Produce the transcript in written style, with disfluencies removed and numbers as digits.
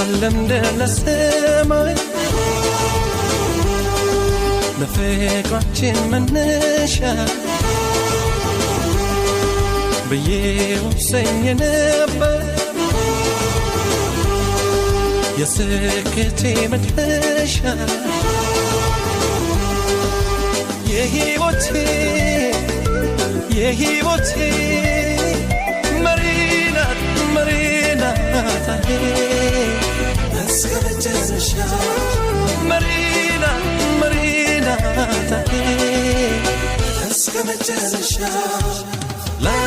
ዓለም ለሰማይ ለፍቅራችን መነሻ በየወሰኝ ነበር የስኬቴ መድረሻ የሕይወቴ መሪናት እስከ መጨረሻ መሪናት እስከ መጨረሻ ላይ